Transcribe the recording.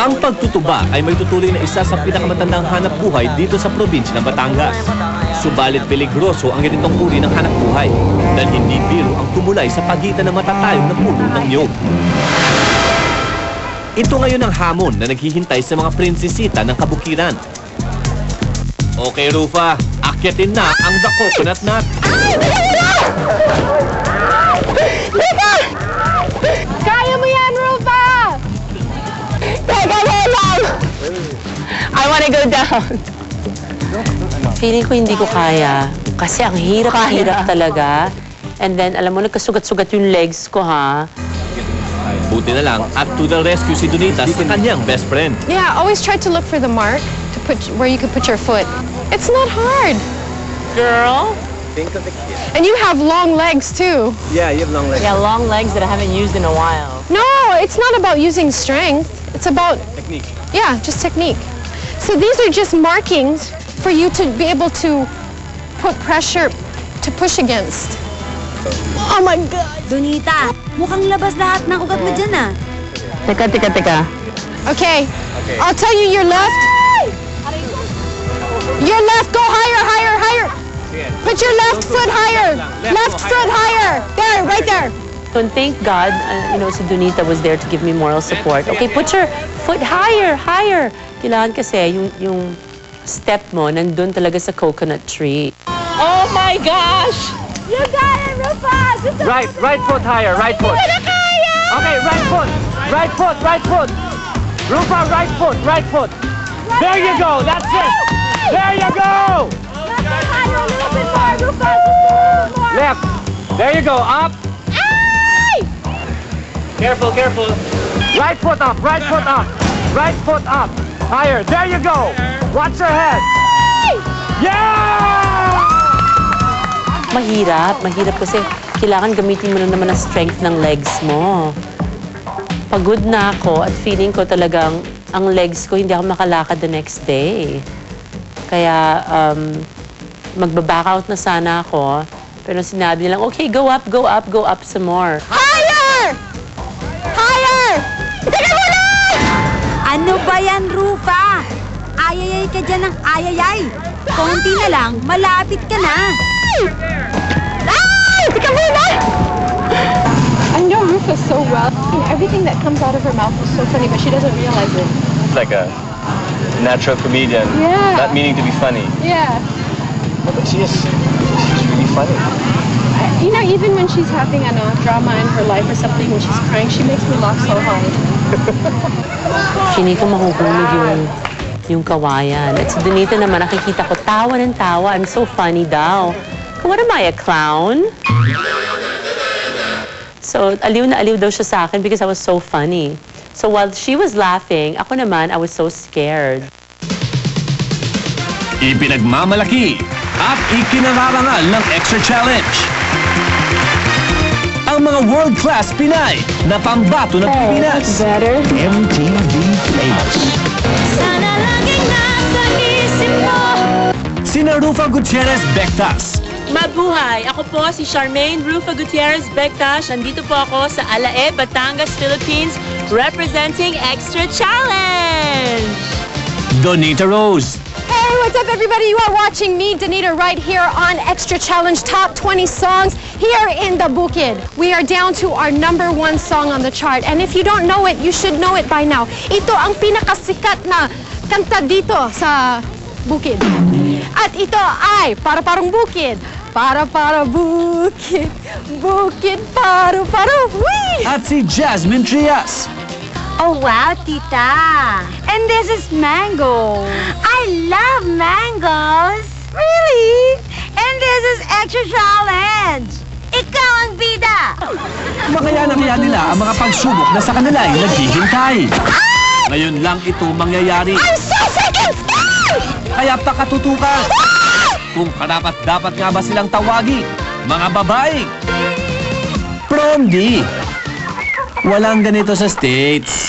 Ang pagtutuba ay may tutuloy na isa sa pinakamatandang hanap buhay dito sa probinsya ng Batangas. Subalit peligroso ang ganitong uri ng hanap buhay dahil hindi biro ang tumulay sa pagitan ng matatayong na puno ng niyog. Ito ngayon ang hamon na naghihintay sa mga prinsesita ng kabukiran. Okay, Rufa, akyatin na ang The Coconut Nut. Rufa! Kaya mo yan, Rufa! Teka mo lang! I wanna go down. Feeling ko hindi ko kaya. Kasi ang hirap talaga. And then, alam mo, nagkasugat-sugat yung legs ko, ha? Buti na lang at to the rescue si Donita sa kanyang best friend. Yeah, always try to look for the mark to put where you could put your foot. It's not hard. Girl? Think of the kid. And you have long legs, too. Yeah, you have long legs. Yeah, long legs that I haven't used in a while. No, it's not about using strength. It's about... Technique. Yeah, just technique. So these are just markings for you to be able to put pressure to push against. Oh my God! Donita, mukhang labas lahat ng ugat mo dyan ah. Teka. Okay, I'll tell you your left. Your left, go higher, higher, higher. Put your left foot higher. Left foot higher. There, right there. And thank God, si Donita was there to give me moral support. Okay, put your foot higher, higher. Kailangan kasi yung step mo nandun talaga sa coconut tree. Oh my gosh! You got it, Rufa! Right foot higher, right foot. Okay, right foot. Rufa, right foot. There you go, that's it. There you go. Left higher, a little bit more, Rufa. More. Left. There you go, up. Ay! Careful. Right foot up. Right foot up. Higher, there you go. Watch your head. Yeah! Mahirap kasi kailangan gamitin mo na naman ang strength ng legs mo. Pagod na ako at feeling ko talagang ang legs ko hindi ako makalakad the next day. Kaya magbaback out na sana ako. Pero sinabi nilang, okay, go up some more. Higher! Teka muna! Ano ba yan, Rufa? Ayayay ka dyan ng ayayay. Konti na lang, malapit ka na. Ay! Teka muna! I know Rufa so well. Everything that comes out of her mouth is so funny, but she doesn't realize it. Like a natural comedian. Yeah. Not meaning to be funny. Yeah. But she's really funny. You know, even when she's having drama in her life or something, when she's crying, she makes me laugh so hard. Hindi ko mahuhulog yung kawayan. At si Donita naman, nakikita ko tawa ng tawa. I'm so funny daw. What am I, a clown? So, aliw na aliw daw siya sa akin because I was so funny. So while she was laughing, ako naman, I was so scared. Ipinagmamalaki at ikinararangal ng Extra Challenge ang mga world-class Pinay na pambato ng Pilipinas. MTV Famous. Sana laging nasa isip mo. Sina Rufa Gutierrez Bectas. Mabuhay! Ako po si Charmaine Rufa Gutierrez Bectas. Andito po ako sa Alae, Batangas, Philippines, representing Extra Challenge! Donita Rose. Hey, what's up, everybody? You are watching me, Donita, right here on Extra Challenge Top 20 Songs here in the Bukid. We are down to our #1 song on the chart. And if you don't know it, you should know it by now. Ito ang pinakasikat na kanta dito sa Bukid. At ito ay Para-Parong Bukid. Para-para bukid, bukid, para-para, wee! At si Jasmine Trias. Oh wow, tita. And this is mango. I love mangoes. Really? And this is Extra Challenge. Ikaw ang bida. Makayanan kaya nila ang mga pagsubok na sa kanila ay naghihintay. Ngayon lang ito mangyayari. I'm so freaking scared! Kaya pakatutukan. Kung karapat-dapat nga ba silang tawagin, mga babaeng Prom D. Walang ganito sa States.